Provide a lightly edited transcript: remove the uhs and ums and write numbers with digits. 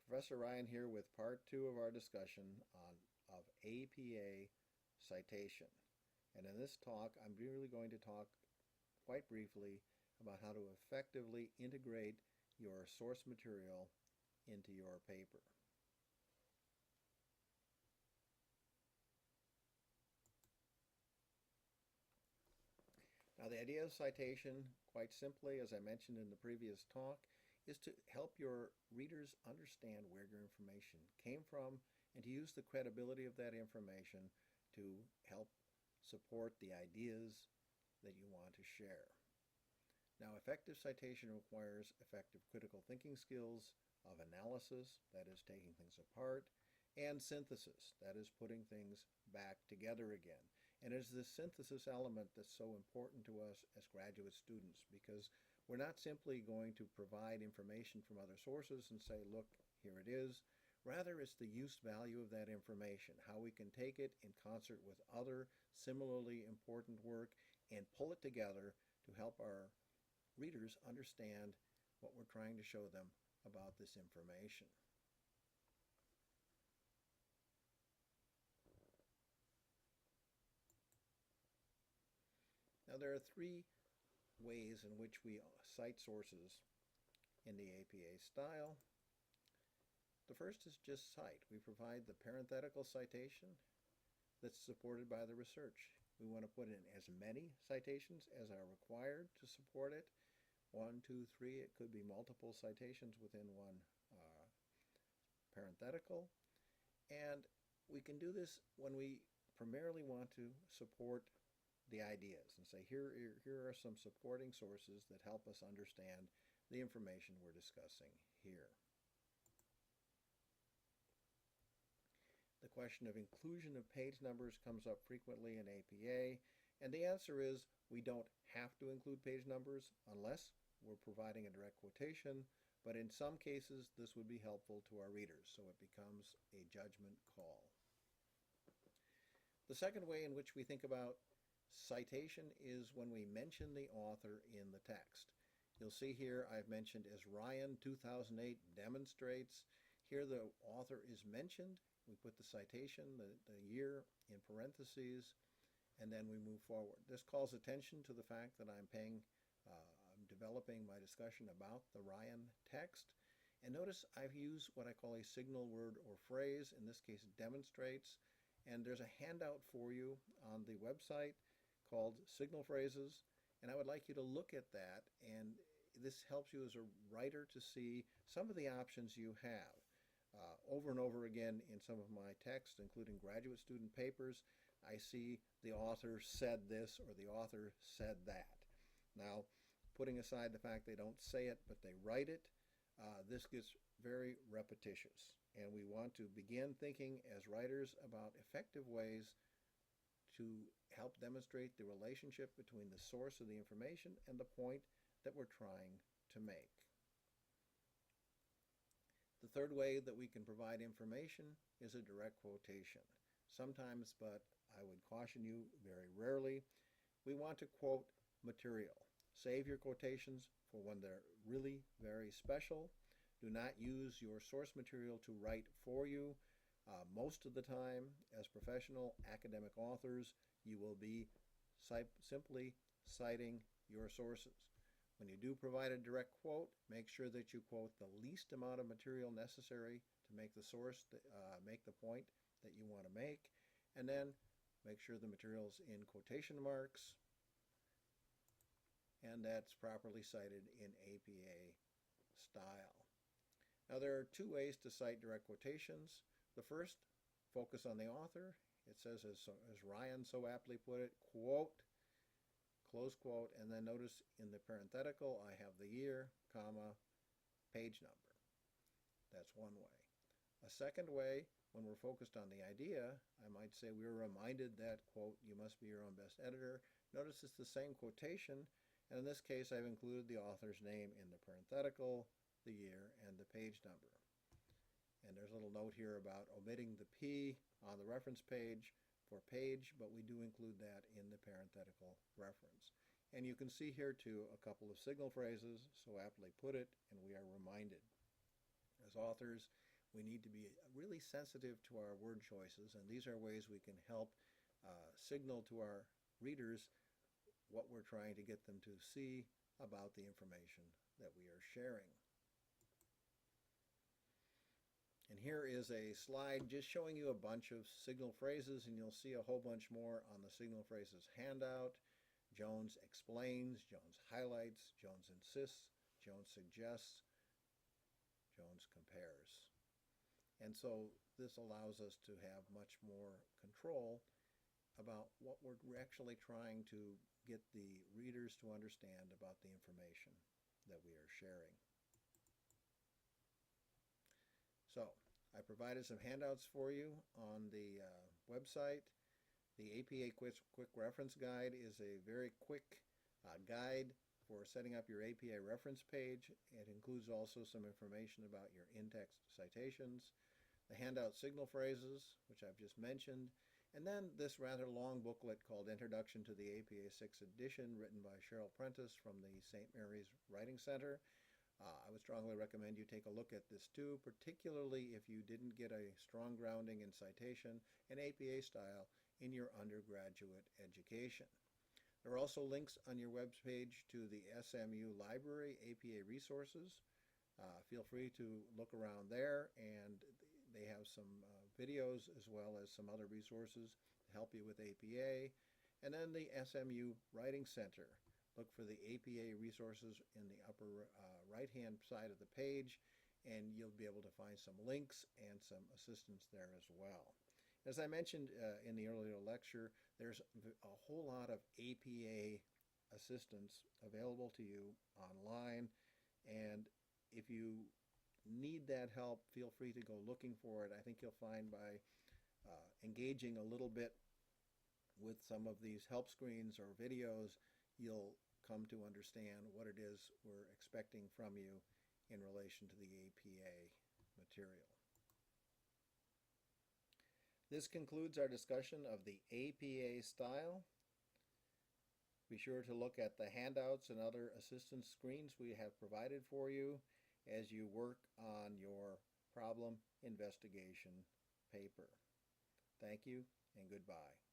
Professor Ryan here with part two of our discussion of APA citation. And in this talk, I'm really going to talk quite briefly about how to effectively integrate your source material into your paper. Now, the idea of citation, quite simply, as I mentioned in the previous talk, is to help your readers understand where your information came from and to use the credibility of that information to help support the ideas that you want to share. Now, effective citation requires effective critical thinking skills of analysis, that is, taking things apart, and synthesis, that is, putting things back together again. And it is this synthesis element that's so important to us as graduate students, because we're not simply going to provide information from other sources and say, look, here it is. Rather, it's the use value of that information, how we can take it in concert with other similarly important work and pull it together to help our readers understand what we're trying to show them about this information. Now, there are three ways in which we cite sources in the APA style. The first is just cite. We provide the parenthetical citation that's supported by the research. We want to put in as many citations as are required to support it. 1, 2, 3, it could be multiple citations within one parenthetical. And we can do this when we primarily want to support the ideas and say, here are some supporting sources that help us understand the information we're discussing here. The question of inclusion of page numbers comes up frequently in APA, and the answer is we don't have to include page numbers unless we're providing a direct quotation, but in some cases this would be helpful to our readers, so it becomes a judgment call. The second way in which we think about citation is when we mention the author in the text. You'll see here I've mentioned as Ryan 2008 demonstrates. Here the author is mentioned. We put the citation, the year in parentheses, and then we move forward. This calls attention to the fact that I'm developing my discussion about the Ryan text. And notice I've used what I call a signal word or phrase. In this case, demonstrates. And there's a handout for you on the website called Signal Phrases, and I would like you to look at that, and this helps you as a writer to see some of the options you have. Over and over again in some of my texts, including graduate student papers, I see the author said this or the author said that. Now, putting aside the fact they don't say it, but they write it, this gets very repetitious, and we want to begin thinking as writers about effective ways to help demonstrate the relationship between the source of the information and the point that we're trying to make. The third way that we can provide information is a direct quotation. Sometimes, but I would caution you very rarely, we want to quote material. Save your quotations for when they're really very special. Do not use your source material to write for you. Most of the time, as professional academic authors, you will be simply citing your sources. When you do provide a direct quote, make sure that you quote the least amount of material necessary to make the source, make the point that you want to make, and then make sure the material's in quotation marks, and that's properly cited in APA style. Now, there are two ways to cite direct quotations. The first, focus on the author. It says, as Ryan so aptly put it, quote, close quote, and then notice in the parenthetical I have the year, comma, page number. That's one way. A second way, when we're focused on the idea, I might say we're reminded that, quote, you must be your own best editor. Notice it's the same quotation, and in this case I've included the author's name in the parenthetical, the year, and the page number. And there's a little note here about omitting the P on the reference page for page, but we do include that in the parenthetical reference. And you can see here too a couple of signal phrases, so aptly put it, and we are reminded. As authors, We need to be really sensitive to our word choices, and these are ways we can help signal to our readers what we're trying to get them to see about the information that we are sharing. And here is a slide just showing you a bunch of signal phrases, and you'll see a whole bunch more on the signal phrases handout. Jones explains, Jones highlights, Jones insists, Jones suggests, Jones compares. And so this allows us to have much more control about what we're actually trying to get the readers to understand about the information that we are sharing. So I provided some handouts for you on the website. The APA Quick Reference Guide is a very quick guide for setting up your APA reference page. It includes also some information about your in-text citations, the handout signal phrases, which I've just mentioned, and then this rather long booklet called Introduction to the APA 6th Edition, written by Cheryl Prentice from the St. Mary's Writing Center. I would strongly recommend you take a look at this too, particularly if you didn't get a strong grounding in citation and APA style in your undergraduate education. There are also links on your webpage to the SMU Library APA resources. Feel free to look around there, and they have some videos as well as some other resources to help you with APA. And then the SMU Writing Center. Look for the APA resources in the upper right-hand side of the page, and you'll be able to find some links and some assistance there as well. As I mentioned in the earlier lecture, there's a whole lot of APA assistance available to you online, and if you need that help, feel free to go looking for it. I think you'll find by engaging a little bit with some of these help screens or videos, you'll come to understand what it is we're expecting from you in relation to the APA material. This concludes our discussion of the APA style. Be sure to look at the handouts and other assistance screens we have provided for you as you work on your problem investigation paper. Thank you and goodbye.